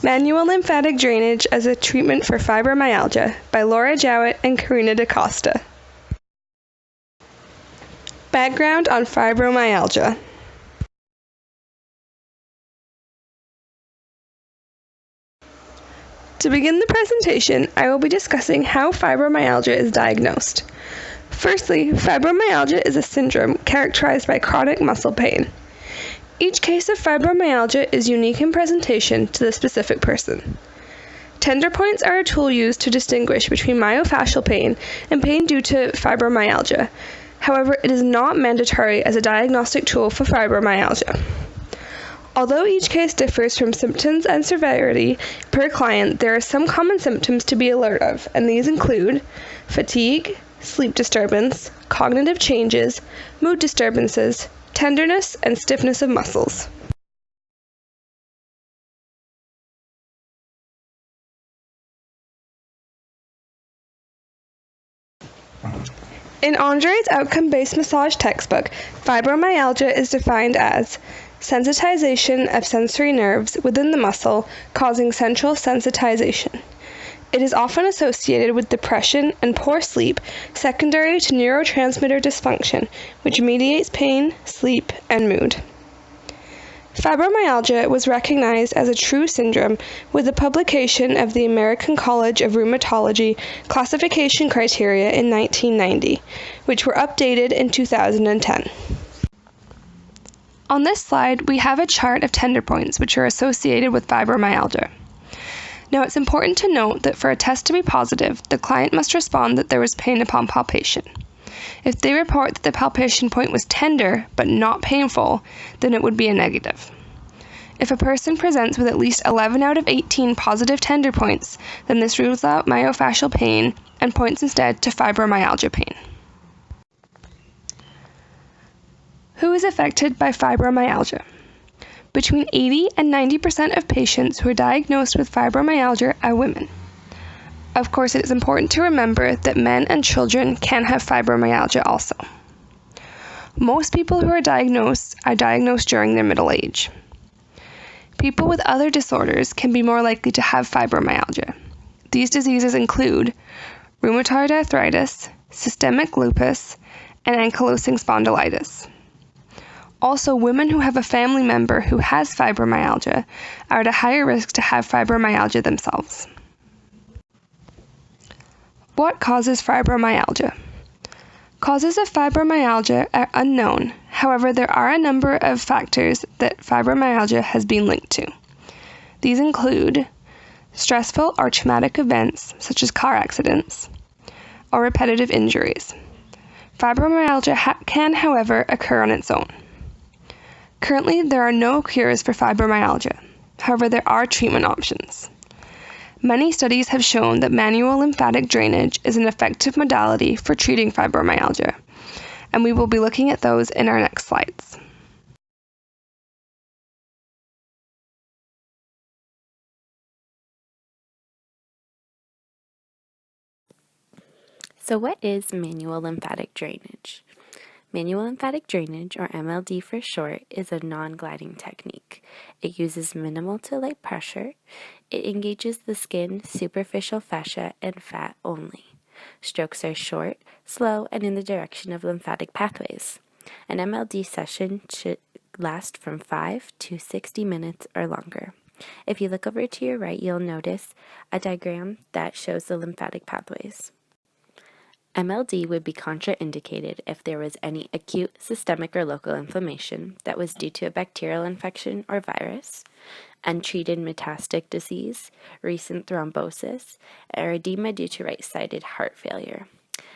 Manual lymphatic drainage as a treatment for fibromyalgia by Jowett and Carina de Costa. Background on fibromyalgia. To begin the presentation, I will be discussing how fibromyalgia is diagnosed. Firstly, fibromyalgia is a syndrome characterized by chronic muscle pain. Each case of fibromyalgia is unique in presentation to the specific person. Tender points are a tool used to distinguish between myofascial pain and pain due to fibromyalgia. However, it is not mandatory as a diagnostic tool for fibromyalgia. Although each case differs from symptoms and severity per client, there are some common symptoms to be alert of, and these include fatigue, sleep disturbance, cognitive changes, mood disturbances, tenderness, and stiffness of muscles. In Andre's outcome-based massage textbook, fibromyalgia is defined as sensitization of sensory nerves within the muscle causing central sensitization. It is often associated with depression and poor sleep secondary to neurotransmitter dysfunction, which mediates pain, sleep, and mood. Fibromyalgia was recognized as a true syndrome with the publication of the American College of Rheumatology classification criteria in 1990, which were updated in 2010. On this slide, we have a chart of tender points which are associated with fibromyalgia. Now, it's important to note that for a test to be positive, the client must respond that there was pain upon palpation. If they report that the palpation point was tender but not painful, then it would be a negative. If a person presents with at least 11 out of 18 positive tender points, then this rules out myofascial pain and points instead to fibromyalgia pain. Who is affected by fibromyalgia? Between 80 and 90% of patients who are diagnosed with fibromyalgia are women. Of course, it is important to remember that men and children can have fibromyalgia also. Most people who are diagnosed during their middle age. People with other disorders can be more likely to have fibromyalgia. These diseases include rheumatoid arthritis, systemic lupus, and ankylosing spondylitis. Also, women who have a family member who has fibromyalgia are at a higher risk to have fibromyalgia themselves. What causes fibromyalgia? Causes of fibromyalgia are unknown. However, there are a number of factors that fibromyalgia has been linked to. These include stressful or traumatic events, such as car accidents, or repetitive injuries. Fibromyalgia can, however, occur on its own. Currently, there are no cures for fibromyalgia. However, there are treatment options. Many studies have shown that manual lymphatic drainage is an effective modality for treating fibromyalgia, and we will be looking at those in our next slides. So what is manual lymphatic drainage? Manual lymphatic drainage, or MLD for short, is a non-gliding technique. It uses minimal to light pressure. It engages the skin, superficial fascia, and fat only. Strokes are short, slow, and in the direction of lymphatic pathways. An MLD session should last from 5 to 60 minutes or longer. If you look over to your right, you'll notice a diagram that shows the lymphatic pathways. MLD would be contraindicated if there was any acute systemic or local inflammation that was due to a bacterial infection or virus, untreated metastatic disease, recent thrombosis, or edema due to right-sided heart failure.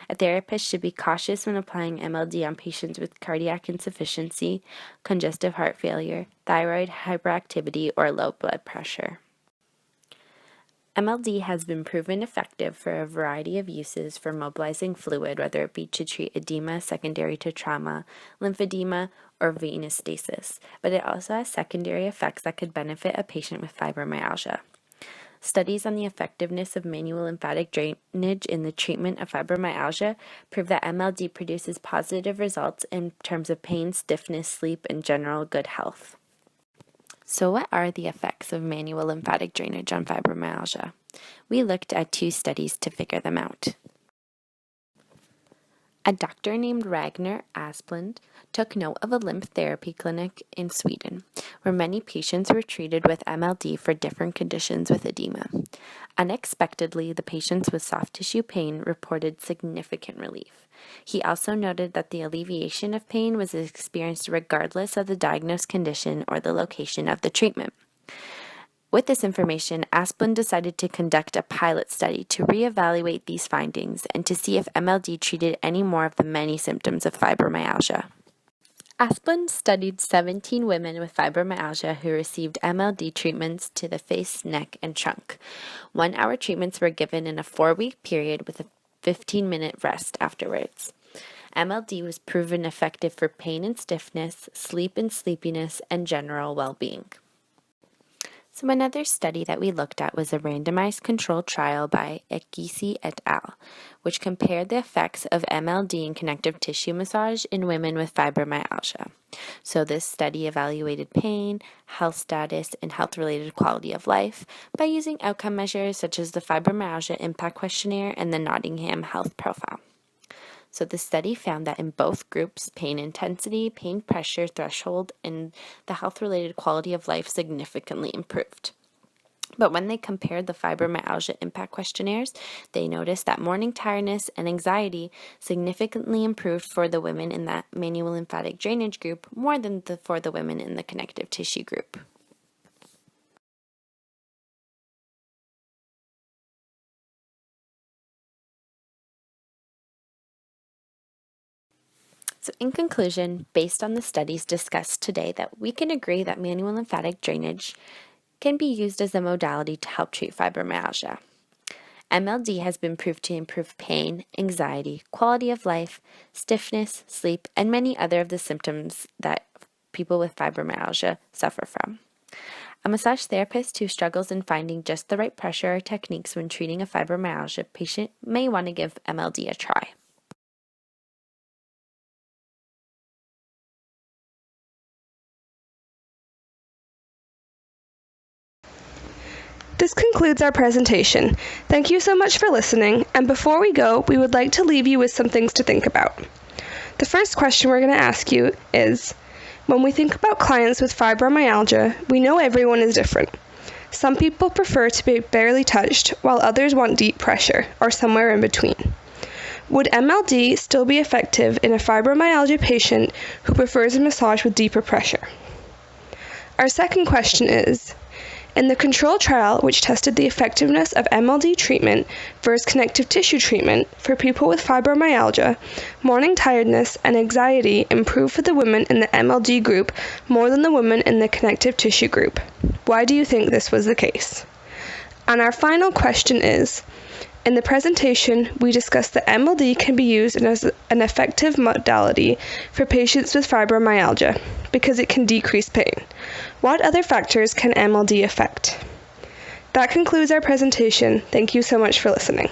A therapist should be cautious when applying MLD on patients with cardiac insufficiency, congestive heart failure, thyroid hyperactivity, or low blood pressure. MLD has been proven effective for a variety of uses for mobilizing fluid, whether it be to treat edema secondary to trauma, lymphedema, or venous stasis, but it also has secondary effects that could benefit a patient with fibromyalgia. Studies on the effectiveness of manual lymphatic drainage in the treatment of fibromyalgia prove that MLD produces positive results in terms of pain, stiffness, sleep, and general good health. So what are the effects of manual lymphatic drainage on fibromyalgia? We looked at 2 studies to figure them out. A doctor named Ragnar Asplund took note of a lymph therapy clinic in Sweden, where many patients were treated with MLD for different conditions with edema. Unexpectedly, the patients with soft tissue pain reported significant relief. He also noted that the alleviation of pain was experienced regardless of the diagnosed condition or the location of the treatment. With this information, Asplund decided to conduct a pilot study to reevaluate these findings and to see if MLD treated any more of the many symptoms of fibromyalgia. Asplund studied 17 women with fibromyalgia who received MLD treatments to the face, neck, and trunk. 1-hour treatments were given in a 4-week period with a 15-minute rest afterwards. MLD was proven effective for pain and stiffness, sleep and sleepiness, and general well-being. So another study that we looked at was a randomized controlled trial by Ekisi et al., which compared the effects of MLD and connective tissue massage in women with fibromyalgia. So this study evaluated pain, health status, and health-related quality of life by using outcome measures such as the Fibromyalgia Impact Questionnaire and the Nottingham Health Profile. So the study found that in both groups, pain intensity, pain pressure threshold, and the health-related quality of life significantly improved. But when they compared the Fibromyalgia Impact Questionnaires, they noticed that morning tiredness and anxiety significantly improved for the women in that manual lymphatic drainage group more than for the women in the connective tissue group. So in conclusion, based on the studies discussed today, that we can agree that manual lymphatic drainage can be used as a modality to help treat fibromyalgia. MLD has been proved to improve pain, anxiety, quality of life, stiffness, sleep, and many other of the symptoms that people with fibromyalgia suffer from. A massage therapist who struggles in finding just the right pressure or techniques when treating a fibromyalgia patient may want to give MLD a try. This concludes our presentation. Thank you so much for listening, and before we go, we would like to leave you with some things to think about. The first question we're going to ask you is, when we think about clients with fibromyalgia, we know everyone is different. Some people prefer to be barely touched, while others want deep pressure, or somewhere in between. Would MLD still be effective in a fibromyalgia patient who prefers a massage with deeper pressure? Our second question is, in the control trial, which tested the effectiveness of MLD treatment versus connective tissue treatment for people with fibromyalgia, morning tiredness and anxiety improved for the women in the MLD group more than the women in the connective tissue group. Why do you think this was the case? And our final question is, in the presentation, we discussed that MLD can be used as an effective modality for patients with fibromyalgia because it can decrease pain. What other factors can MLD affect? That concludes our presentation. Thank you so much for listening.